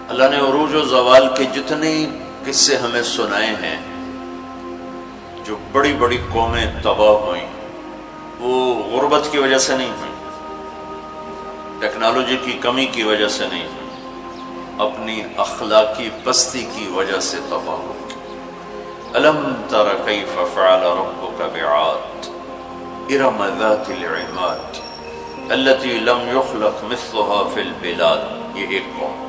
اللہ نے عروج و زوال کے جتنے قصے ہمیں سنائے ہیں، جو بڑی بڑی قومیں تباہ ہوئیں، وہ غربت کی وجہ سے نہیں ہوئیں، ٹیکنالوجی کی کمی کی وجہ سے نہیں ہوئیں، اپنی اخلاقی پستی کی وجہ سے تباہ ہوئیں۔ أَلَمْ تَرَ كَيْفَ فَعَلَ رَبُّكَ بِعَادٍ إِرَمَ ذَاتِ الْعِمَادِ الَّتِي لَمْ يُخْلَقْ مِثْلُهَا فِي الْبِلَادِ، یہ ایک قوم۔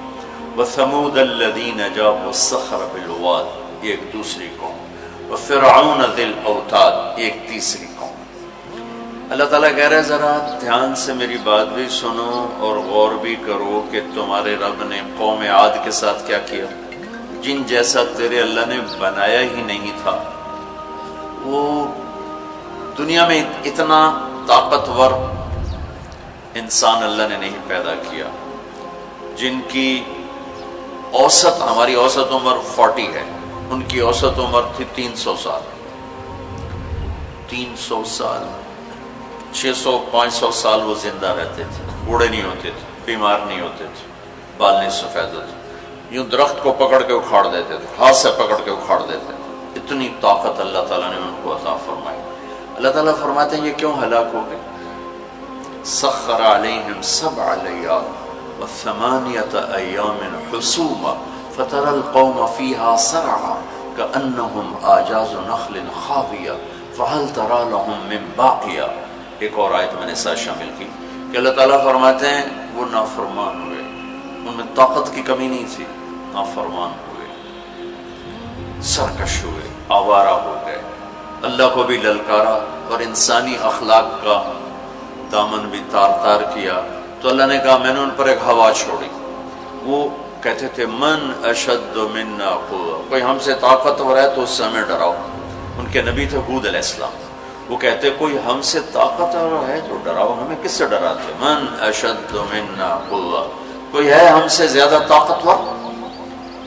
وَثَمُودَ الَّذِينَ جَابُوا الصَّخْرَ بِالْوَادِ، یہ ایک دوسری قوم۔ وَفِرْعَوْنَ ذِي الْأَوْتَادِ، ایک تیسری قوم۔ اللہ تعالیٰ کہہ رہے ذرا دھیان سے میری بات بھی سنو اور غور بھی کرو کہ تمہارے رب نے قوم عاد کے ساتھ کیا کیا، جن جیسا تیرے اللہ نے بنایا ہی نہیں تھا۔ وہ دنیا میں اتنا طاقتور انسان اللہ نے نہیں پیدا کیا، جن کی اوسط، ہماری اوسط عمر 40 ہے، ان کی اوسط عمر تھی 300 سال، 300 سال، 600-500 سال وہ زندہ رہتے تھے، بوڑھے نہیں ہوتے تھے، بیمار نہیں ہوتے تھے، بال نہیں سفید ہوتے، یوں درخت کو پکڑ کے اکھاڑ دیتے تھے، ہاتھ سے پکڑ کے اکھاڑ دیتے تھے، اتنی طاقت اللہ تعالیٰ نے ان کو عطا فرمائی۔ اللہ تعالیٰ فرماتے ہیں یہ کیوں ہلاک ہو گئے؟ سخر علیہم 7 لیال و8 ایام حسوما فتری القوم فیہا صرعا کأنہم اعجاز نخل خاویہ فہل تری لہم من باقیہ۔ ایک اور آیت میں نے ساتھ شامل کی کہ اللہ تعالیٰ فرماتے ہیں وہ نافرمان ہوئے، ان میں طاقت کی کمی نہیں تھی، نافرمان ہوئے، سرکش ہوئے، آوارہ ہو گئے، اللہ کو بھی للکارا اور انسانی اخلاق کا دامن بھی تار تار کیا۔ تو اللہ نے کہا میں نے ان پر ایک ہوا چھوڑی، وہ کہتے تھے من اشد منا قوة، کوئی ہم سے طاقتور ہے تو اس سے ہمیں ڈراؤ۔ ان کے نبی تھے ہود علیہ السلام، وہ کہتے کوئی ہم سے طاقتور ہے تو ڈراؤ، ہمیں کس سے ڈراتے؟ من اشد منا قوة، کوئی ہے ہم سے زیادہ طاقتور؟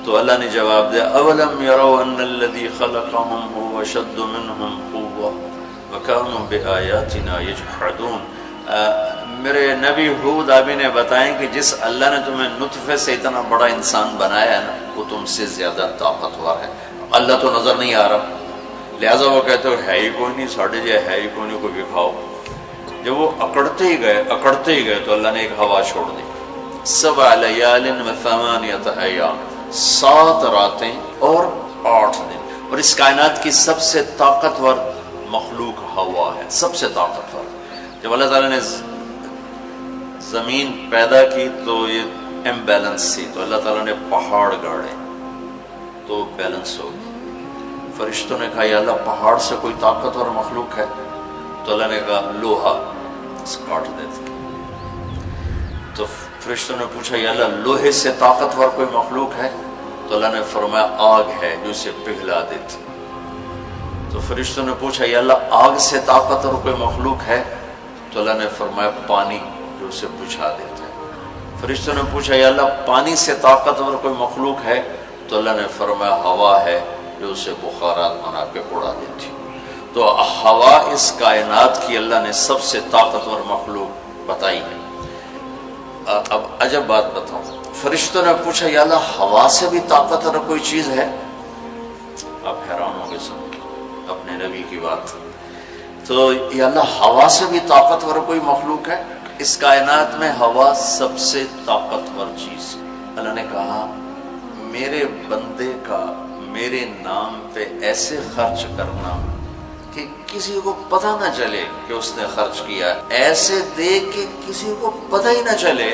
تو اللہ نے جواب دیا اولم یروا ان الذی خلقهم هو اشد منهم قوة وكانوا بآیاتنا یجحدون۔ میرے نبی ہود ابھی نے بتائیں کہ جس اللہ نے تمہیں نطفے سے اتنا بڑا انسان بنایا ہے نا، وہ تم سے زیادہ طاقتور ہے۔ اللہ تو نظر نہیں آ رہا، لہٰذا وہ کہتے ہے ہی کوئی نہیں، ساڑھے جے ہے ہی کوئی نہیں، کوئی دکھاؤ۔ جب وہ اکڑتے ہی گئے تو اللہ نے ایک ہوا چھوڑ دی، 7 لیال و8 ایام، 7 راتیں اور 8 دن۔ اور اس کائنات کی سب سے طاقتور مخلوق ہوا ہے، سب سے طاقتور۔ جب اللہ تعالیٰ نے زمین پیدا کی تو یہ امبیلنس تھی، تو اللہ تعالیٰ نے پہاڑ گاڑے تو بیلنس ہو گئی۔ فرشتوں نے کہا یا اللہ پہاڑ سے کوئی طاقتور مخلوق ہے؟ تو اللہ نے کہا لوہا، اس کاٹ دیتے۔ تو فرشتوں نے پوچھا یا اللہ لوہے سے طاقتور کوئی مخلوق ہے؟ تو اللہ نے فرمایا آگ ہے جو اسے پگھلا دیتی۔ تو فرشتوں نے پوچھا یا اللہ آگ سے طاقتور کوئی مخلوق ہے؟ تو اللہ نے فرمایا پانی جو اسے بجھا دیتا ہے۔ فرشتوں نے پوچھا یا اللہ پانی سے طاقتور کوئی مخلوق ہے؟ تو اللہ نے فرمایا ہوا ہے جو اسے بخارات بنا کے اڑا دیتی۔ تو ہوا اس کائنات کی اللہ نے سب سے طاقتور مخلوق بتائی ہے۔ اب عجب بات بتاؤں، فرشتوں نے پوچھا یا اللہ ہوا سے بھی طاقتور کوئی چیز ہے؟ آپ حیران ہوں گے سن کے اپنے نبی کی بات۔ تو یا اللہ ہوا سے بھی طاقتور کوئی مخلوق ہے؟ اس کائنات میں ہوا سب سے طاقتور چیز۔ اللہ نے کہا میرے بندے کا میرے نام پہ ایسے خرچ کرنا کہ کسی کو پتہ نہ چلے کہ اس نے خرچ کیا، ایسے دے کہ کسی کو پتہ ہی نہ چلے۔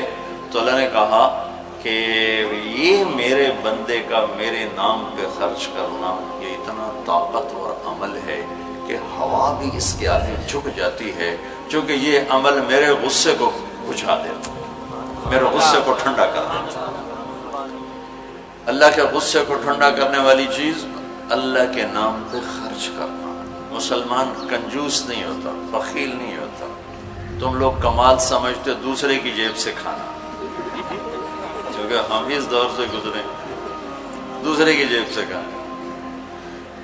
تو اللہ نے کہا کہ یہ میرے بندے کا میرے نام پہ خرچ کرنا یہ اتنا طاقتور عمل ہے کہ ہوا بھی اس کے آگے جھک جاتی ہے، چونکہ یہ عمل میرے غصے کو بجھا دیتا، میرے غصے کو ٹھنڈا کر دیتا۔ اللہ کے غصے کو ٹھنڈا کرنے والی چیز اللہ کے نام پہ خرچ کرنا۔ مسلمان کنجوس نہیں ہوتا، بخیل نہیں ہوتا۔ تم لوگ کمال سمجھتے دوسرے کی جیب سے کھانا، کیونکہ ہم اس دور سے گزرے، دوسرے کی جیب سے کھانا۔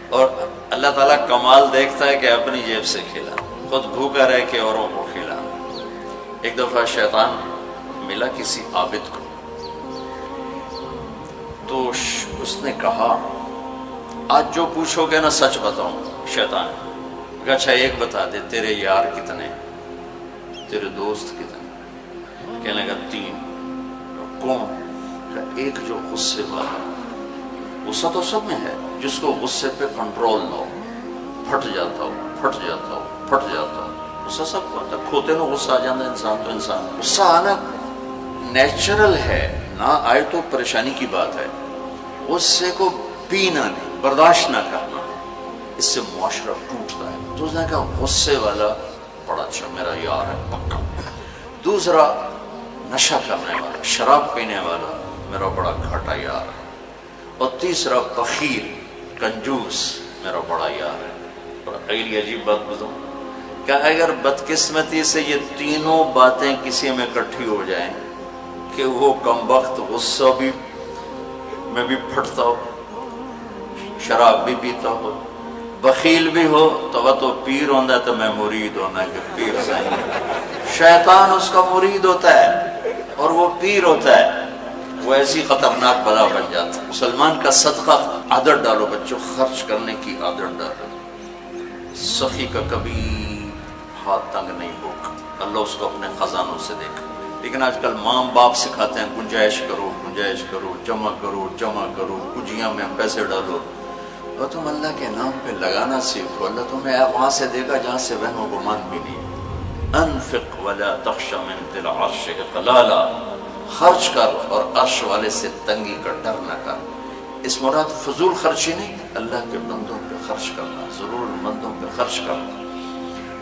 اور اللہ تعالیٰ کمال دیکھتا ہے کہ اپنی جیب سے کھلا، خود بھوکا رہ کے اوروں کو کھلا۔ ایک دفعہ شیطان ملا کسی عابد کو، تو اس نے کہا آج جو پوچھو گے نا سچ بتاؤں. شیطان کہ اچھا ایک بتا دے تیرے یار کتنے, تیرے دوست کتنے؟ کہنے لگا 3. کون؟ کہ ایک جو غصے والا, غصہ تو سب میں ہے, جس کو غصے پہ کنٹرول نہ ہو, پھٹ جاتا ہو پھٹ جاتا ہو پھٹ جاتا ہو. غصہ سب کو آتا ہے, کھوتے نو غصہ آ جاتا ہے انسان تو انسان. غصہ آنا نیچرل ہے, نہ آئے تو پریشانی کی بات ہے. غصے کو پینا نہیں, برداشت نہ کرنا, اس سے معاشرہ ٹوٹتا ہے. تو اس نے کہا غصے والا بڑا اچھا میرا یار ہے پکا. دوسرا نشہ کرنے والا, شراب پینے والا میرا بڑا گھاٹا یار ہے. اور تیسرا بخیل کنجوس میرا بڑا یار ہے. اور اگلی عجیب بات بتاؤں کہ اگر بدقسمتی سے یہ تینوں باتیں کسی میں اکٹھی ہو جائیں کہ وہ کمبخت غصہ بھی میں بھی پھٹتا ہو, شراب بھی پیتا ہو, بخیل بھی ہو, تو وہ تو پیر ہوتا ہے تو میں مرید ہونا کہ پیر صحیح. شیطان اس کا مرید ہوتا ہے اور وہ پیر ہوتا ہے, وہ ایسی خطرناک بلا بن جاتا ہے. مسلمان کا صدقہ عادت ڈالو بچوں, خرچ کرنے کی عادت ڈالو. سخی کا کبھی ہاتھ تنگ نہیں ہوگا, اللہ اس کو اپنے خزانوں سے دیکھا. لیکن آج کل ماں باپ سکھاتے ہیں گنجائش کرو گنجائش کرو, جمع کرو جمع کرو, کجیاں میں پیسے ڈالو. اور تم اللہ کے نام پہ لگانا سیکھو, اللہ تمہیں وہاں سے دے گا جہاں سے وہم و گمان بھی نہیں. انفق ولا تخش من ذی العرش اقلالا, خرچ کر اور عرش والے سے تنگی کا ڈر نہ کر. اس مراد فضول خرچی نہیں, اللہ کے بندوں پہ خرچ کرنا, ضرورت مندوں پہ خرچ کرنا.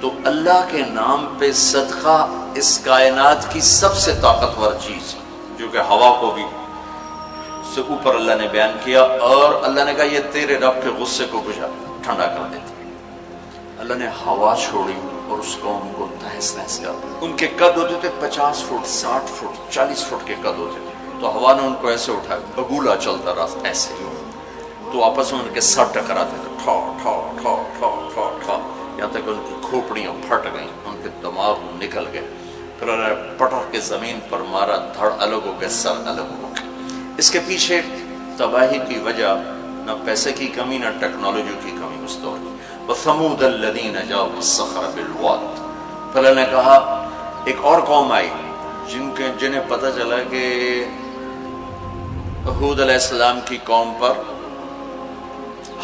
تو اللہ کے نام پہ صدقہ اس کائنات کی سب سے طاقتور چیز, جو کہ ہوا کو بھی سے اوپر اللہ نے بیان کیا, اور اللہ نے کہا یہ تیرے رب کے غصے کو بجھا ٹھنڈا کر دیتا. اللہ نے ہوا چھوڑی اور اس قوم کو تہس نہس کر دیا. ان کے قد ہوتے تھے 50 فٹ 60 فٹ 40 فٹ کے قد ہوتے تھے, تو ہوا نے ان کو ایسے اٹھایا, بگولا چلتا رہا ایسے ہی, تو آپس میں ان کے سر ٹکراتے تھے, ٹھا ٹھا ٹھا ٹھا ٹھا ٹھا, یہاں تک ان کی کھوپڑیاں پھٹ گئیں, ان کے دماغ نکل گئے. پھر انہوں نے پٹخ کے زمین پر مارا, دھڑ الگ ہو گئے, سر الگ ہو گئے. اس کے پیچھے تباہی کی وجہ نہ پیسے کی کمی نہ ٹیکنالوجی کی کمی اس دور کی. وَثَمُودَ الَّذِينَ جَابُوا الصَّخْرَ بِالْوَادِ, پھر اللہ نے کہا ایک اور قوم آئی جنہیں پتہ چلا کہ ہود علیہ السلام کی قوم پر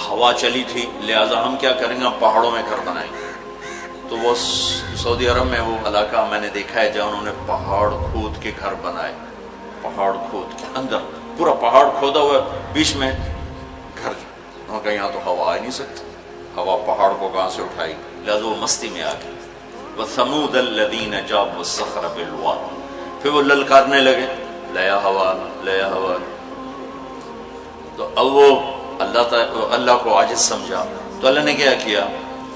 ہوا چلی تھی, لہذا ہم کیا کریں گے, ہم پہاڑوں میں گھر بنائیں گے. تو وہ سعودی عرب میں وہ علاقہ میں نے دیکھا ہے جہاں انہوں نے پہاڑ کھود کے گھر بنائے, پہاڑ کھود کے اندر پورا پہاڑ کھودا ہوا, بیچ میں گھر. انہوں نے کہا یہاں تو ہوا آ نہیں سکتی, ہوا پہاڑ کو کہاں سے اٹھائی, لہذا وہ مستی میں آ گئی. وَثَمُودَ الَّذِينَ جَابُوا الصَّخْرَ بِالْوَادِ, پھر وہ للکارنے لگے لیا ہوا لیا ہوا. تو اب وہ اللہ کو عاجز سمجھا, تو اللہ نے کیا کیا,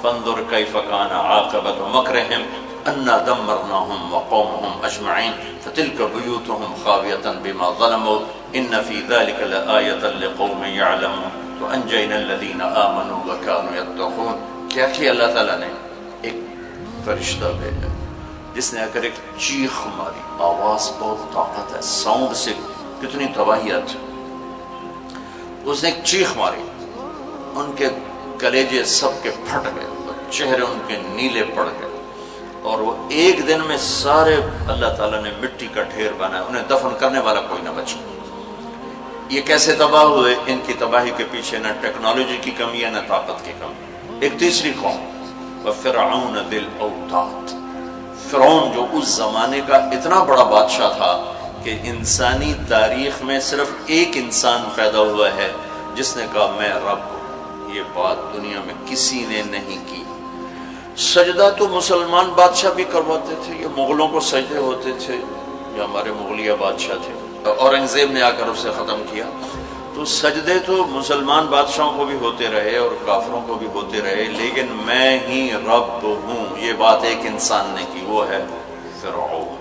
فانظر کیف کان عاقبۃ مکرہم انا دمرناہم وقومہم اجمعین فتلک بیوتہم خاویۃ بما ظلموا ان فی ذلک لآیۃ لقوم یعلمون وانجینا الذین آمنوا وکانوا یتقون. کیا کیا اللہ تعالیٰ نے, ایک فرشتہ بھیجا جس نے اگر ایک چیخ ماری, آواز بہت طاقت ہے, ساؤنڈ سے کتنی تباہیت. اس نے ایک چیخ ماری, ان کے کلیجے سب کے پھٹ گئے, چہرے ان کے نیلے پڑ گئے, اور وہ ایک دن میں سارے اللہ تعالیٰ نے مٹی کا ڈھیر بنایا, انہیں دفن کرنے والا کوئی نہ بچا. یہ کیسے تباہ ہوئے؟ ان کی تباہی کے پیچھے نہ ٹیکنالوجی کی کمی ہے نہ طاقت کی کمی. ایک تیسری قوم, وَفِرْعَوْنَ ذِي الْأَوْتَادِ, فرعون جو اس زمانے کا اتنا بڑا بادشاہ تھا کہ انسانی تاریخ میں صرف ایک انسان پیدا ہوا ہے جس نے کہا میں رب ہوں. یہ بات دنیا میں کسی نے نہیں کی. سجدہ تو مسلمان بادشاہ بھی کرواتے تھے, یہ مغلوں کو سجدے ہوتے تھے, یہ ہمارے مغلیہ بادشاہ تھے, اورنگزیب نے آ کر اسے ختم کیا. تو سجدے تو مسلمان بادشاہوں کو بھی ہوتے رہے اور کافروں کو بھی ہوتے رہے, لیکن میں ہی رب ہوں یہ بات ایک انسان نے کی, وہ ہے فرعون.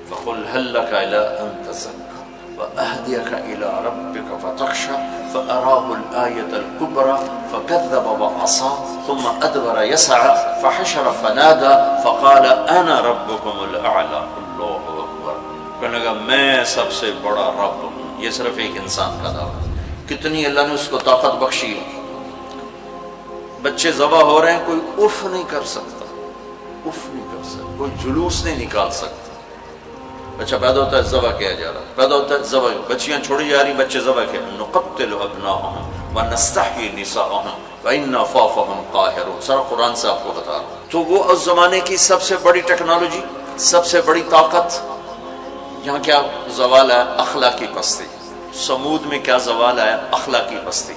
فَقُلْ هَلْ لَكَ إِلَىٰ أَن تَزَكَّىٰ وَأَهْدِيَكَ إِلَىٰ رَبِّكَ فَتَخْشَىٰ فَأَرَاهُ الْآيَةَ الْكُبْرَىٰ فَكَذَّبَ وَعَصَىٰ ثُمَّ أَدْبَرَ يَسْعَىٰ فَحَشَرَ فَنَادَىٰ فَقَالَ أَنَا رَبُّكُمُ الْأَعْلَىٰ. اللہ اکبر. کہنے لگا میں سب سے بڑا رب ہوں. یہ صرف ایک انسان کا دعویٰ. کتنی اللہ نے اس کو طاقت بخشی. بچے ذبح ہو رہے ہیں, کوئی اف نہیں کر سکتا, اف نہیں کر سکتا, کوئی جلوس نہیں نکال سکتا. بچہ پیدا ہوتا ہے ذبح کیا جا رہا, پیدا ہوتا ہے ذبح, بچیاں چھوڑی جا رہی, بچے ذبح کیا. نقتل ابناءهم ونستحيي نساءهم وإنا فوقهم قاهرون. سارا قرآن سے آپ کو بتا رہا ہوں. تو وہ اس زمانے کی سب سے بڑی ٹیکنالوجی, سب سے بڑی طاقت. یہاں کیا زوال ہے؟ اخلاقی پستی. سمود میں کیا زوال ہے؟ اخلاقی پستی.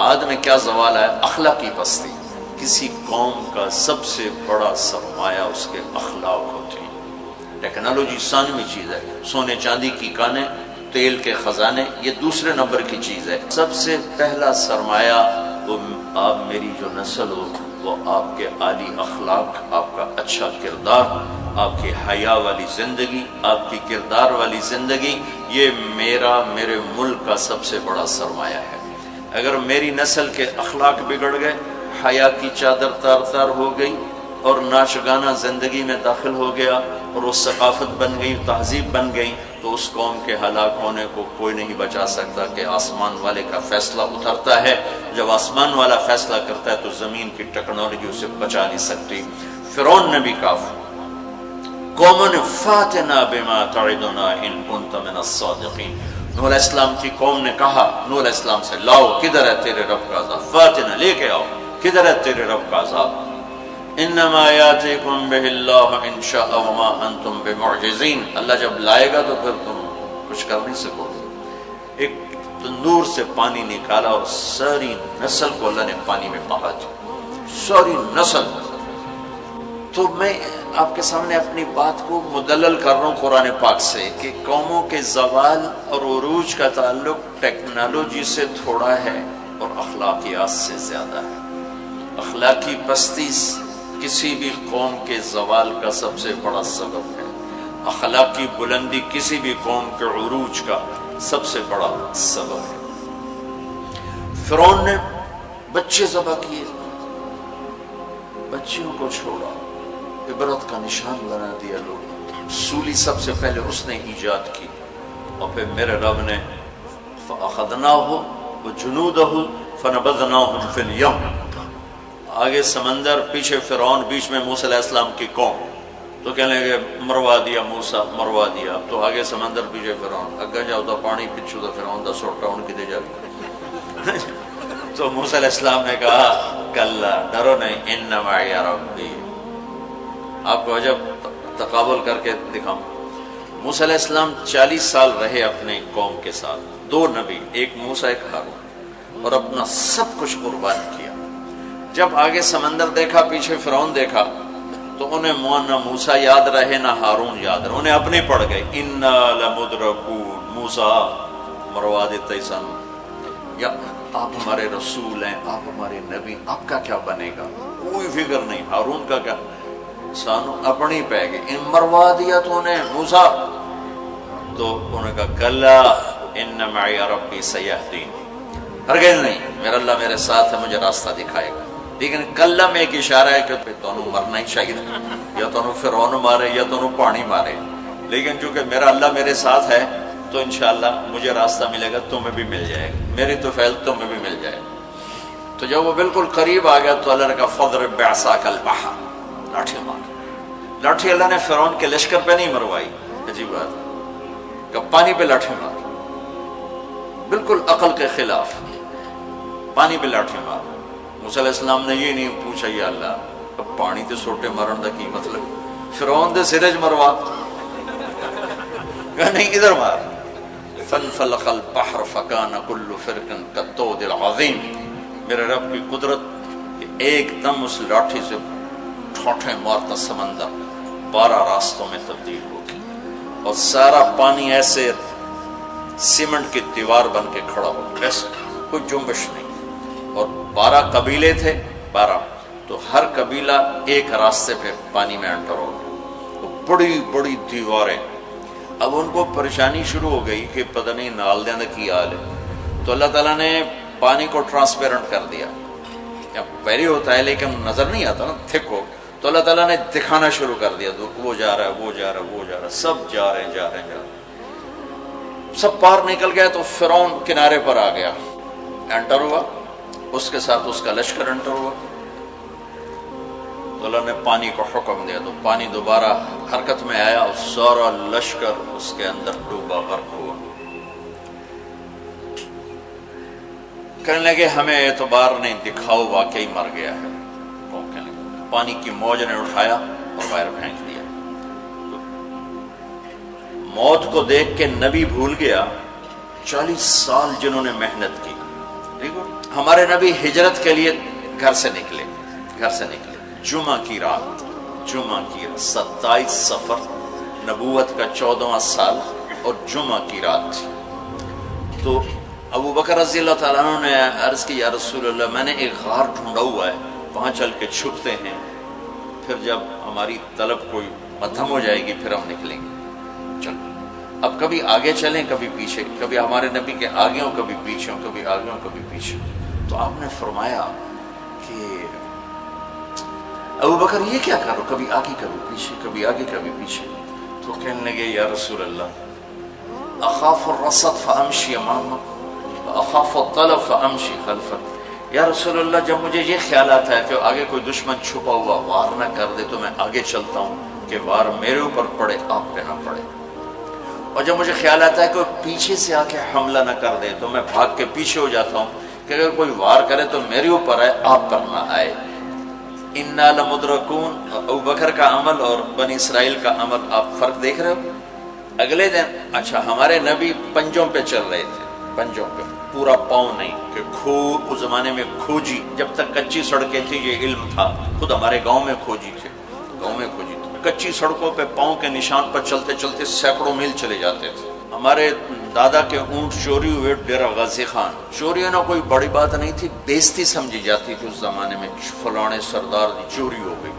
عاد میں کیا زوال ہے؟ اخلاقی پستی. کسی قوم کا سب سے بڑا سرمایہ اس کے اخلاق ہوتے ہیں. ٹیکنالوجی ثانوی چیز ہے, سونے چاندی کی کانیں, تیل کے خزانے, یہ دوسرے نمبر کی چیز ہے. سب سے پہلا سرمایہ وہ آپ میری جو نسل ہو, وہ آپ کے عالی اخلاق, آپ کا اچھا کردار, آپ کی حیا والی زندگی, آپ کی کردار والی زندگی. یہ میرے ملک کا سب سے بڑا سرمایہ ہے. اگر میری نسل کے اخلاق بگڑ گئے, حیا کی چادر تار تار ہو گئی, اور ناچ گانا زندگی میں داخل ہو گیا, اور وہ ثقافت بن گئی, تہذیب بن گئی, تو اس قوم کے ہلاک ہونے کو کوئی نہیں بچا سکتا. کہ آسمان والے کا فیصلہ اترتا ہے, جب آسمان والا فیصلہ کرتا ہے تو زمین کی ٹیکنالوجی اسے بچا نہیں سکتی. فرعون نے بھی کہا, قوم فاتنا بما تعدنا ان كنت من الصادقین. نوح علیہ السلام کی قوم نے کہا نوح علیہ السلام سے, لاؤ کدھر ہے تیرے رب کا عذاب, فاتنا لے کے آؤ, کدھر ہے تیرے رب کا عذاب. انما یاتیکم بہ اللہ ان شاء وما انتم بمعجزین. اللہ جب لائے گا تو پھر تم کچھ کر نہیں سکو گے. ایک تندور سے پانی نکالا اور ساری نسل کو اللہ نے پانی میں بہا دیا, ساری نسل. تو میں آپ کے سامنے اپنی بات کو مدلل کر رہا ہوں قرآن پاک سے, کہ قوموں کے زوال اور عروج کا تعلق ٹیکنالوجی سے تھوڑا ہے اور اخلاقیات سے زیادہ ہے. اخلاقی پستی کسی بھی قوم کے زوال کا سب سے بڑا سبب ہے. اخلاقی بلندی کسی بھی قوم کے عروج کا سب سے بڑا سبب ہے. فرعون نے بچے ذبح کیے, بچیوں کو چھوڑا, عبرت کا نشان بنا دیا لوگ. سولی سب سے پہلے اس نے ایجاد کی, اور پھر میرے رب نے فَأَخَذْنَاهُ وَجُنُودَهُ فَنَبَذْنَاهُمْ فِي الْيَمِّ. آگے سمندر, پیچھے فرعون, بیچ میں موسیٰ علیہ السلام کی قوم. تو کہنے لگے مروا دیا موسیٰ, مروا دیا. تو آگے سمندر, پیچھے فرعون. اگے جاؤ تو پانی, پچھو تو فرعون دا سوٹا ان کی دے جا. تو موسیٰ علیہ السلام نے کہا کلا, ڈرو نہیں, ان معی ربی. آپ کو عجب تقابل کر کے دکھاؤں. موسیٰ علیہ السلام 40 سال رہے اپنے قوم کے ساتھ, 2 نبی, ایک موسیٰ ایک ہارون, اور اپنا سب کچھ قربان کیا. جب آگے سمندر دیکھا, پیچھے فرعون دیکھا, تو انہیں نہ موسیٰ یاد رہے نہ ہارون یاد رہے, انہیں اپنے پڑ گئے. انا لمدرکون, موسیٰ مروا دیتا ہی سن, یا آپ ہمارے رسول ہیں, آپ ہمارے نبی, آپ کا کیا بنے گا, کوئی فکر نہیں. ہارون کا کیا, سانو اپنی پہ گئے, ان مروا دیا تو انہیں موسیٰ. تو انہوں نے کہا کلا ان معی ربی سیہدین. ہرگز نہیں, میرا اللہ میرے ساتھ ہے, مجھے راستہ دکھائے گا. لیکن کلا میں ایک اشارہ ہے کہ تمہیں مرنا ہی چاہیے, یا تمہیں فرعون مارے یا تمہیں پانی مارے. لیکن چونکہ میرا اللہ میرے ساتھ ہے تو انشاءاللہ مجھے راستہ ملے گا, تمہیں بھی مل جائے گا, میری تو فعل تمہیں بھی مل جائے گا. تو جب وہ بالکل قریب آ گیا تو اللہ نے کہا فضرب بعصاک البحر, لاٹھی مار. لاٹھی اللہ نے فرعون کے لشکر پہ نہیں مروائی, عجیب بات, کہ پانی پہ لاٹھی مار, بالکل عقل کے خلاف, پانی پہ لاٹھی مار. موسیٰ علیہ السلام نے یہ نہیں پوچھا یا اللہ اب پانی تے سوٹے مارن دا کی مطلب, فرعون دے سرج مروا, کہا نہیں ادھر مار. فانفلق البحر فکان کل فرق کالطود العظیم. میرے رب کی قدرت, ایک دم اس لاٹھی سے ٹھوٹے مارتا سمندر 12 راستوں میں تبدیل ہو گئی, اور سارا پانی ایسے سیمنٹ کی دیوار بن کے کھڑا ہو گیا, کوئی جنبش نہیں. اور 12 قبیلے تھے, 12, تو ہر قبیلہ ایک راستے پہ پانی میں انٹر ہو گیا, بڑی بڑی دیواریں. اب ان کو پریشانی شروع ہو گئی کہ پتہ نہیں نال دیاں دا کی حال ہے. تو اللہ تعالیٰ نے پانی کو ٹرانسپیرنٹ کر دیا, پہلے ہوتا ہے لیکن نظر نہیں آتا نا, تھک ہو. تو اللہ تعالیٰ نے دکھانا شروع کر دیا, تو وہ جا رہا ہے, وہ جا رہا ہے, وہ جا رہا ہے, سب جا رہے ہیں, سب پار نکل گیا تو فرعون کنارے پر آ گیا، انٹر ہوا، اس کے ساتھ اس کا لشکر انٹر ہوا، تو اللہ نے پانی کو حکم دیا تو پانی دوبارہ حرکت میں آیا اور سارا لشکر اس کے اندر ڈوبا، غرق ہوا۔ کہنے لگے ہمیں اعتبار نہیں، دکھاؤ واقعی مر گیا ہے۔ پانی کی موج نے اٹھایا اور باہر پھینک دیا۔ موت کو دیکھ کے نبی بھول گیا 40 سال جنہوں نے محنت کی۔ ہمارے نبی ہجرت کے لیے گھر سے نکلے، جمعہ کی رات 27 صفر، نبوت کا 14واں سال اور جمعہ کی رات تھی۔ تو ابو بکر رضی اللہ تعالیٰ عنہ نے عرض کی یا رسول اللہ میں نے ایک غار ڈھونڈا ہوا ہے، وہاں چل کے چھپتے ہیں، پھر جب ہماری طلب کوئی مدھم ہو جائے گی پھر ہم نکلیں گے۔ چلو اب کبھی آگے چلیں کبھی پیچھے، کبھی ہمارے نبی کے آگے ہوں کبھی پیچھے ہوں، کبھی آگے ہوں کبھی پیچھے ہوں۔ تو آپ نے فرمایا کہ ابو بکر یہ کیا کرو، کبھی آگے کبھی پیچھے، کبھی آگے کبھی پیچھے۔ تو کہنے لگے یا رسول اللہ اخاف الرصد فامشی امامک واخاف الطلب فامشی خلفک۔ یا رسول اللہ جب مجھے یہ خیال آتا ہے کہ آگے کوئی دشمن چھپا ہوا وار نہ کر دے تو میں آگے چلتا ہوں کہ وار میرے اوپر پڑے آپ پہ نہ پڑے، اور جب مجھے خیال آتا ہے کہ پیچھے سے آ کے حملہ نہ کر دے تو میں بھاگ کے پیچھے ہو جاتا ہوں کہ اگر کوئی وار کرے تو میرے اوپر آئے آپ پر نہ آئے۔ انا لمدرکون، ابو بکر کا عمل اور بنی اسرائیل کا عمل آپ فرق دیکھ رہے ہو۔ اگلے دن اچھا ہمارے نبی پنجوں پہ چل رہے تھے، پنجوں پہ، پورا پاؤں نہیں کہ اس زمانے میں کھوجی، جب تک کچی سڑکیں تھی یہ علم تھا، خود ہمارے گاؤں میں کھوجی تھے، کچی سڑکوں پہ پاؤں کے نشان پر چلتے چلتے سینکڑوں میل چلے جاتے تھے۔ ہمارے دادا کے اونٹ چوری ہوئے ڈیرہ غازی خان، چوری ہونا کوئی بڑی بات نہیں تھی، بےزتی سمجھی جاتی تھی اس زمانے میں، فلانے سردار کی چوری ہو گئی،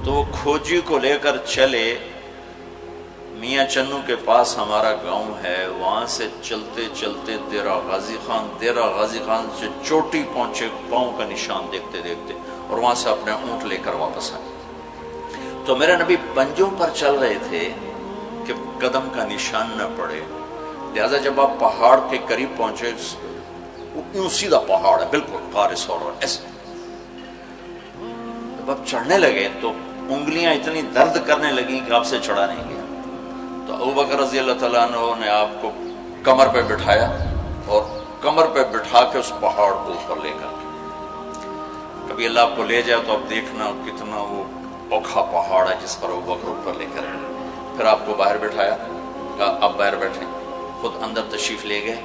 تو وہ کھوجی کو لے کر چلے میاں چنو کے پاس ہمارا گاؤں ہے، وہاں سے چلتے چلتے ڈیرہ غازی خان سے چوٹی پہنچے، پاؤں کا نشان دیکھتے دیکھتے، اور وہاں سے اپنے اونٹ لے کر واپس آئے۔ تو میرے نبی پنجوں پر چل رہے تھے کہ قدم کا نشان نہ پڑے، لہذا جب آپ پہاڑ کے قریب پہنچے، یوں سیدھا پہاڑ ہے بالکل بارش ہو رہا ہے ایسے، جب آپ چڑھنے لگے تو انگلیاں اتنی درد کرنے لگیں کہ آپ سے چڑھا نہیں گیا۔ تو ابو بکر رضی اللہ تعالیٰ عنہ نے آپ کو کمر پہ بٹھایا اور کمر پہ بٹھا کے اس پہاڑ کو اوپر لے کر کے، کبھی اللہ آپ کو لے جائے تو آپ دیکھنا کتنا وہ اوکھا پہاڑ ہے جس پر ابو بکر اوپر لے کر گئے۔ پھر آپ کو باہر بٹھایا، کہا آپ باہر بیٹھیں، خود اندر تشریف لے گئے۔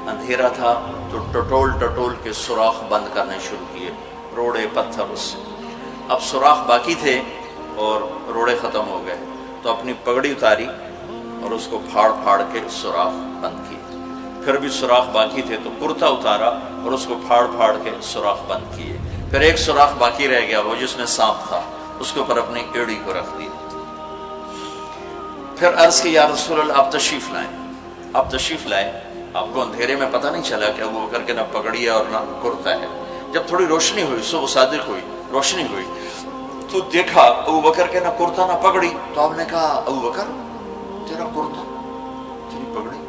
اندھیرا تھا تو ٹٹول کے سوراخ بند کرنے شروع کیے، روڑے پتھر اس سے۔ اب سوراخ باقی تھے اور روڑے ختم ہو گئے، تو اپنی پگڑی اتاری اور اس کو پھاڑ کے سوراخ بند کیے۔ پھر بھی سوراخ باقی تھے تو کرتا اتارا اور اس کو پھاڑ کے سوراخ بند کیے۔ پھر ایک سوراخ باقی رہ گیا، وہ جس میں سانپ تھا، اس کے اوپر اپنی ایڑی کو رکھ دی۔ پھر عرض کی یا رسول اللہ آپ تشریف لائیں۔ آپ کو اندھیرے میں پتہ نہیں چلا کہ ابو بکر کے نہ پگڑی ہے اور نہ کرتا ہے۔ جب تھوڑی روشنی ہوئی، صبح صادق ہوئی، روشنی ہوئی تو دیکھا ابو بکر کے نہ کرتا نہ پگڑی۔ تو آپ نے کہا ابو بکر تیرا کرتا تیری پگڑی؟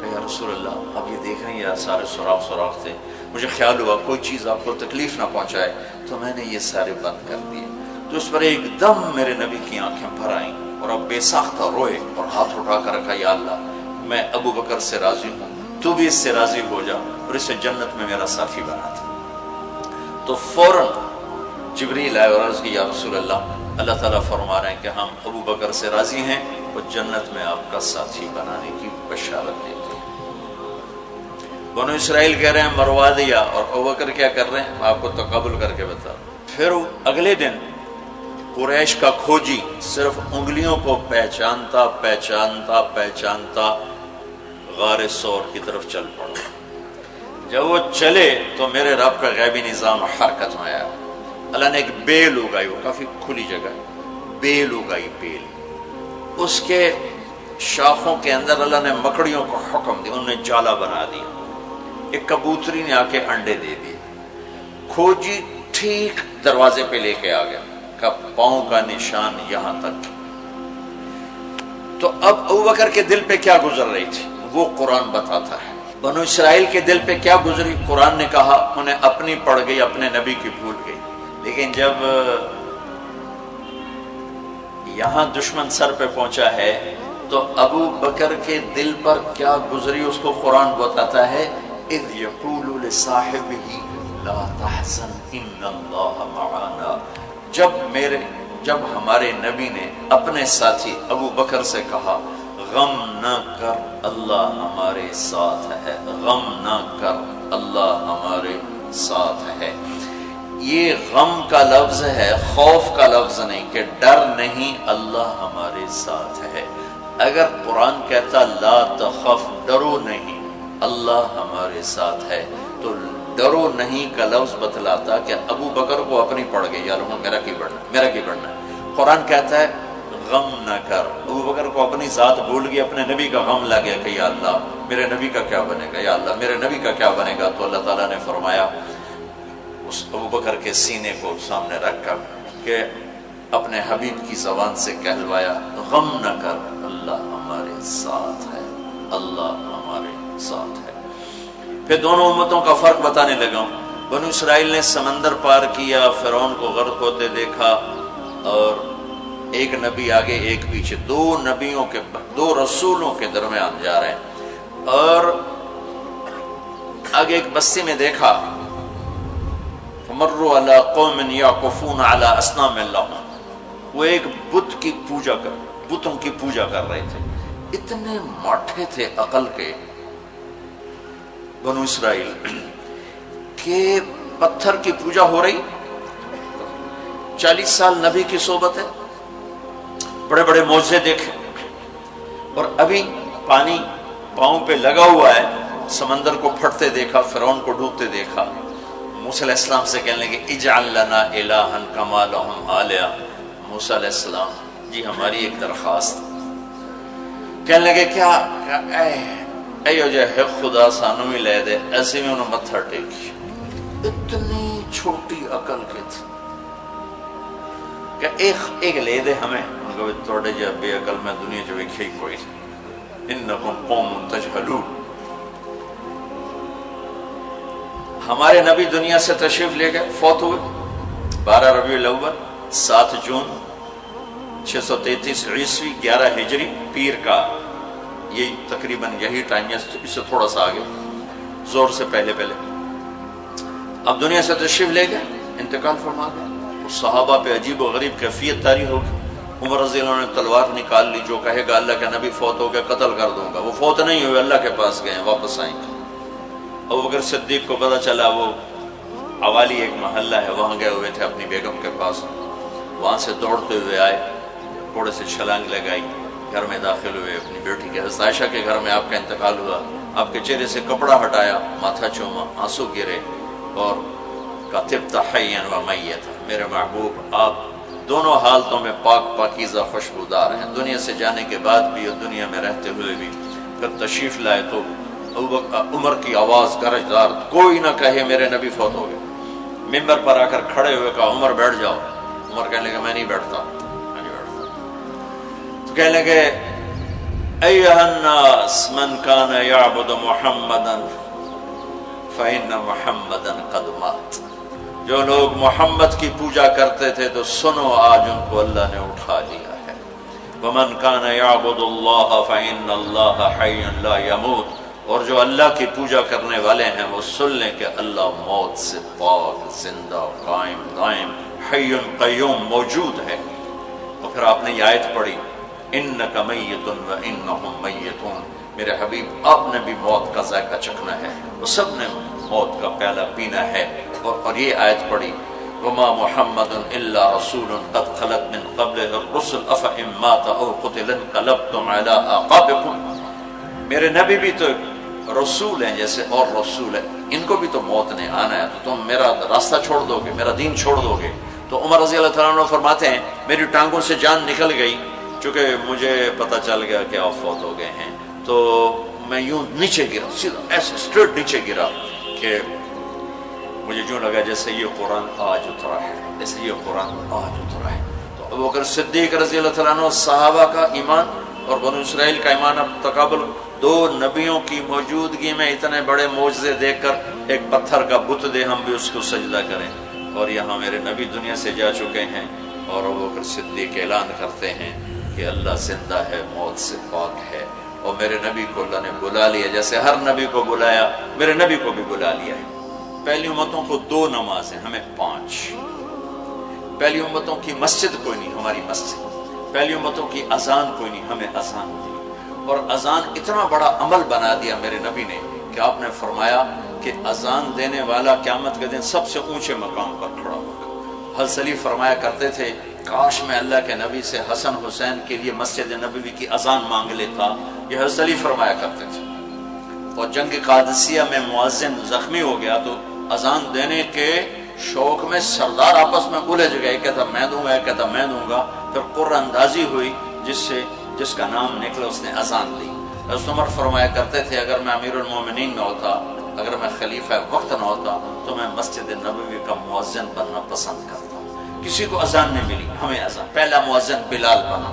کہ یا رسول اللہ آپ یہ دیکھ رہے ہیں سارے سوراخ تھے، مجھے خیال ہوا کوئی چیز آپ کو تکلیف نہ پہنچائے تو میں نے یہ سارے بند کر دیے۔ تو اس پر ایک دم میرے نبی کی آنکھیں بھر آئیں اور اب بے ساختہ روئے اور ہاتھ اٹھا کر رکھا، یا اللہ میں ابو بکر سے راضی ہوں، تو بھی اس سے راضی ہو جا اور اسے جنت میں میرا ساتھی بنا تھا۔ تو فوراً جبریل آئے اور عرض کی یا رسول اللہ تعالیٰ فرما رہے ہیں کہ ہم ابو بکر سے راضی ہیں اور جنت میں آپ کا ساتھی بنانے کی بشارت دیتے ہیں۔ بنو اسرائیل کہہ رہے ہیں مروا دیا، اور ابو بکر کیا کر رہے ہیں میں آپ کو تقابل کر کے بتا۔ پھر اگلے دن قریش کا کھوجی صرف انگلیوں کو پہچانتا غار سور کی طرف چل پڑا۔ جب وہ چلے تو میرے رب کا غیبی نظام حرکت میں آیا۔ اللہ نے ایک بیل اگائی، وہ کافی کھلی جگہ، بیل اگائی، بیل، اس کے شاخوں کے اندر اللہ نے مکڑیوں کو حکم دیا، انہوں نے جالا بنا دیا، ایک کبوتری نے آ کے انڈے دے دیے۔ کھوجی ٹھیک دروازے پہ لے کے آ گیا، کا پاؤں کا نشان یہاں تک۔ تو اب ابو بکر کے دل پہ کیا گزر رہی تھی؟ وہ قرآن بتاتا ہے۔ بنو اسرائیل کے دل پہ کیا گزری، قرآن نے کہا، انہیں اپنی پڑ گئی، اپنے نبی کی بھول گئی۔ لیکن جب یہاں دشمن سر پہ پہنچا ہے تو ابو بکر کے دل پر کیا گزری اس کو قرآن بتاتا ہے، اذ یقول لصاحبہ لا تحزن ان اللہ معنا۔ جب ہمارے نبی نے اپنے ساتھی ابو بکر سے کہا غم نہ کر اللہ ہمارے ساتھ ہے، غم نہ کر اللہ ہمارے ساتھ ہے۔ یہ غم کا لفظ ہے، خوف کا لفظ نہیں، کہ ڈر نہیں، اللہ ہمارے ساتھ ہے۔ اگر قرآن کہتا لا تخف، ڈرو نہیں، اللہ ہمارے ساتھ ہے، تو ڈرو نہیں کا لفظ بتلاتا کہ ابو بکر کو اپنی پڑ گئی، یار میرا کی بڑھنا ہے۔ قرآن کہتا ہے غم نہ کر، ابو بکر کو اپنی ذات بھول گئی، اپنے نبی کا غم لگ گیا کہ یا اللہ میرے نبی کا کیا بنے گا، یا اللہ میرے نبی کا کیا بنے گا۔ تو اللہ تعالیٰ نے فرمایا اس ابو بکر کے سینے کو سامنے رکھ کر کہ اپنے حبیب کی زبان سے کہلوایا غم نہ کر اللہ ہمارے ساتھ ہے، اللہ ہمارے ساتھ ہے۔ پھر دونوں امتوں کا فرق بتانے لگا ہوں۔ بنو اسرائیل نے سمندر پار کیا، فرعون کو غرق ہوتے دیکھا، اور ایک نبی آگے ایک پیچھے، دو رسولوں کے درمیان جا رہے ہیں، اور آگے ایک بستی میں دیکھا فمروا علی قوم یعکفون علی اصنام لہم، وہ ایک بتوں کی پوجا کر رہے تھے۔ اتنے ماٹھے تھے عقل کے بنو اسرائیل کہ پتھر کی پوجا ہو رہی، 40 سال نبی کی صحبت ہے، بڑے بڑے معجزے دیکھے، اور ابھی پانی پاؤں پہ لگا ہوا ہے، سمندر کو پھٹتے دیکھا، فرعون کو ڈوبتے دیکھا۔ موسیٰ علیہ السلام سے کہنے لگے اجعل لنا الہا کما لہم آلیہ۔ موسیٰ علیہ السلام جی ہماری ایک درخواست، کہنے لگے کیا اے جو ہے خدا سانو ہی لے دے، ایسے میں انہوں متھا ٹیکی۔ اتنی چھوٹی عقل کے تھے کہ ایک لے دے ہمیں، ان کو توڑے جا بے عقل میں دنیا جو ایک ہی کوئی، انکم قوم تجہلون۔ ہمارے نبی دنیا سے تشریف لے گئے، فوت ہوئے 12 ربیع الاول 7 جون 633 عیسوی 11 ہجری پیر کا، یہ تقریباً یہی ٹائم ہے، اس سے تھوڑا سا آگے، زور سے پہلے۔ اب دنیا سے تشریف لے گئے، انتقال فرما گئے۔ صحابہ پہ عجیب و غریب کیفیت طاری ہوگی۔ عمر رضی اللہ عنہ نے تلوار نکال لی، جو کہے گا اللہ کا نبی فوت ہو گیا قتل کر دوں گا۔ وہ فوت نہیں ہوئے، اللہ کے پاس گئے، واپس آئیں گے۔ ابوبکر صدیق کو پتہ چلا، وہ عوالی ایک محلہ ہے، وہاں گئے ہوئے تھے اپنی بیگم کے پاس، وہاں سے دوڑتے ہوئے آئے، گھوڑے سے چھلانگ لگائی، گھر میں داخل ہوئے، اپنی بیٹی کے حضرت عائشہ کے گھر میں آپ کا انتقال ہوا۔ آپ کے چہرے سے کپڑا ہٹایا، ماتھا چوما، آنسو گرے، اور کہا طبت حیا و میتا، میرے محبوب آپ دونوں حالتوں میں پاک پاکیزہ خوشبودار ہیں، دنیا سے جانے کے بعد بھی اور دنیا میں رہتے ہوئے بھی۔ پھر تشریف لائے تو عمر کی آواز گرجدار، کوئی نہ کہے میرے نبی فوت ہو گئے۔ ممبر پر آ کر کھڑے ہوئے کہا عمر بیٹھ جاؤ۔ عمر کہنے لگے میں نہیں بیٹھتا۔ تو کہنے لگے ایھا الناس من کان یعبد محمدا فإن محمدا قد مات۔ جو لوگ محمد کی پوجا کرتے تھے تو سنو آج ان کو اللہ نے اٹھا لیا ہے۔ ومن کان یعبد اللہ فإن اللہ حی لا یموت۔ اور جو اللہ کی پوجا کرنے والے ہیں وہ سن لیں کہ اللہ موت سے پاک، زندہ، قائم دائم، حی قیوم، موجود ہے۔ اور پھر آپ نے یہ آیت پڑھی انک میت وانہم میتون، میرے حبیب آپ نے بھی موت کا ذائقہ چکھنا ہے، وہ سب نے موت کا پیالہ پینا ہے۔ اور یہ آیت پڑھی وما محمد الا رسول قد خلت من قبلہ الرسل افإن مات او قتل انقلبتم علی اعقابکم۔ میرے نبی بھی تو رسول ہیں جیسے اور رسول ہیں، ان کو بھی تو موت نے آنا ہے، تو تم میرا راستہ چھوڑ دو گے، میرا دین چھوڑ دو گے۔ تو عمر رضی اللہ تعالیٰ عنہ فرماتے ہیں میری ٹانگوں سے جان نکل گئی، چونکہ مجھے پتہ چل گیا کہ آپ فوت ہو گئے ہیں، تو میں یوں نیچے گرا، سیدھا ایسے اسٹریٹ نیچے گرا کہ مجھے یوں لگا جیسے یہ قرآن آج اترا ہے، جیسے یہ قرآن آج اترا ہے۔ تو ابوبکر صدیق رضی اللہ تعالیٰ عنہ صحابہ کا ایمان اور بنو اسرائیل کا ایمان اب تقابل دو نبیوں کی موجودگی میں اتنے بڑے معجزے دیکھ کر ایک پتھر کا بت دے ہم بھی اس کو سجدہ کریں؟ اور یہاں میرے نبی دنیا سے جا چکے ہیں اور ابوبکر صدیق اعلان کرتے ہیں کہ اللہ زندہ ہے، موت سے پاک ہے، اور میرے نبی کو اللہ نے بلا لیا جیسے ہر نبی کو بلایا، میرے نبی کو بھی بلا لیا ہے۔ پہلی امتوں کو 2 نمازیں، ہمیں 5۔ پہلی امتوں کی مسجد کوئی نہیں، ہماری مسجد۔ پہلی امتوں کی اذان کوئی نہیں، ہمیں اذان دی۔ اور اذان اتنا بڑا عمل بنا دیا میرے نبی نے کہ آپ نے فرمایا کہ اذان دینے والا قیامت کے دن سب سے اونچے مقام پر کھڑا ہوگا۔ حضرت علی فرمایا کرتے تھے کاش میں اللہ کے نبی سے حسن حسین کے لیے مسجد نبوی کی اذان مانگ لیتا، یہ حضرت علی فرمایا کرتے تھے۔ اور جنگ قادسیہ میں مؤذن زخمی ہو گیا تو اذان دینے کے شوق میں سردار آپس میں الجھ گئے، کہتا میں دوں گا، کہتا میں دوں گا، پھر قرہ اندازی ہوئی جس کا نام نکلا اس نے اذان دی۔ حضرت عمر فرمایا کرتے تھے اگر میں امیر المومنین نہ ہوتا، اگر میں خلیفہ وقت نہ ہوتا تو میں مسجد نبوی کا مؤذن بننا پسند کرتا۔ کسی کو اذان نہیں ملی، ہمیں اذان۔ پہلا مؤذن بلال بنا،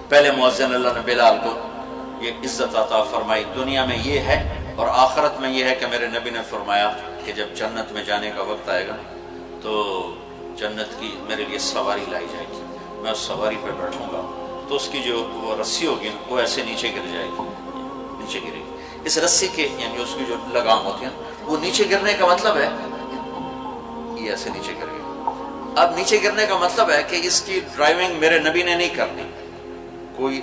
پہلے مؤذن اللہ نے بلال کو یہ عزت عطا فرمائی۔ دنیا میں یہ ہے اور آخرت میں یہ ہے کہ میرے نبی نے فرمایا کہ جب جنت میں جانے کا وقت آئے گا تو جنت کی میرے لیے سواری لائی جائے گی، میں اس سواری پہ بیٹھوں گا تو اس کی جو وہ رسی ہوگی وہ ایسے نیچے گر جائے گی، نیچے گرے گی۔ اس رسی کے یعنی اس کی جو لگام ہوتی ہے وہ نیچے گرنے کا مطلب ہے یہ ایسے نیچے گر گئی۔ اب نیچے گرنے کا مطلب ہے کہ اس کی ڈرائیونگ میرے نبی نے نہیں کرنی، کوئی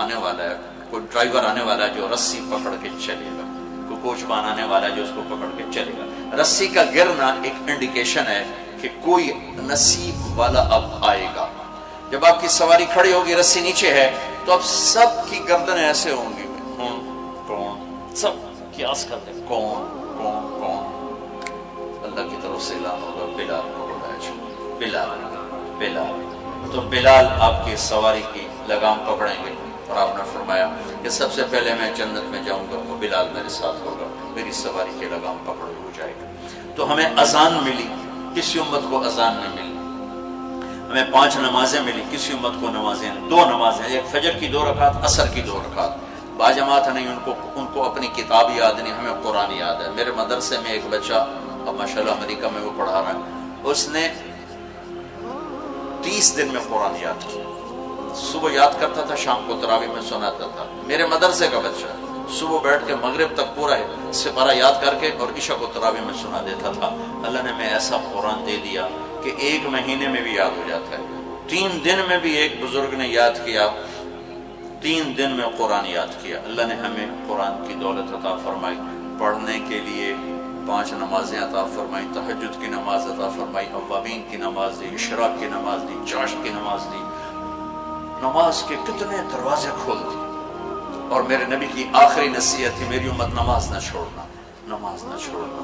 آنے والا ہے، کوئی ڈرائیور آنے والا ہے جو رسی پکڑ کے چلے گا، کوئی کوچوان آنے والا ہے جو اس کو پکڑ کے چلے گا۔ رسی کا گرنا ایک انڈیکیشن ہے کہ کوئی نصیب والا اب آئے گا۔ جب آپ کی سواری کھڑی ہوگی، رسی نیچے ہے، تو اب سب کی گردنیں ایسے ہوں گی، کون کون، سب قیاس کرتے ہیں کون کون کون۔ اللہ کی طرف سے اعلان ہوگا بلال کو بلایا جائے، بلال بلال۔ تو بلال آپ کی سواری کی لگام پکڑیں گے اور آپ نے فرمایا کہ سب سے پہلے میں جنت میں جاؤں گا تو بلال میرے ساتھ ہوگا، میری سواری کی لگام پکڑ ہو جائے گا۔ تو ہمیں اذان ملی، کسی امت کو اذان نہیں ملی۔ ہمیں 5 نمازیں ملی، کسی امت کو نمازیں 2 نمازیں، ایک فجر کی 2 رکعت، عصر کی 2 رکعت۔ باجماعت نہیں، ان کو اپنی کتاب یاد نہیں، ہمیں قرآن یاد ہے۔ میرے مدرسے میں ایک بچہ اب ماشاءاللہ امریکہ میں وہ پڑھا رہا ہے، اس نے 30 دن میں قرآن یاد کیا۔ صبح یاد کرتا تھا، شام کو تراویح میں سناتا تھا۔ میرے مدرسے کا بچہ صبح بیٹھ کے مغرب تک پورا سپارہ یاد کر کے اور عشاء کو تراویح میں سنا دیتا تھا۔ اللہ نے میں ایسا قرآن دے دیا کہ 1 مہینے میں بھی یاد ہو جاتا ہے۔ 3 دن میں بھی ایک بزرگ نے یاد کیا، 3 دن میں قرآن یاد کیا۔ اللہ نے ہمیں قرآن کی دولت عطا فرمائی، پڑھنے کے لیے 5 نمازیں عطا فرمائی، تہجد کی نماز عطا فرمائی، اوابین کی نماز دی، اشراق کی نماز دی، چاشت کی نماز دی۔ نماز کے کتنے دروازے کھول دی۔ اور میرے نبی کی آخری نصیحت تھی میری امت نماز نہ چھوڑنا، نماز نہ چھوڑنا۔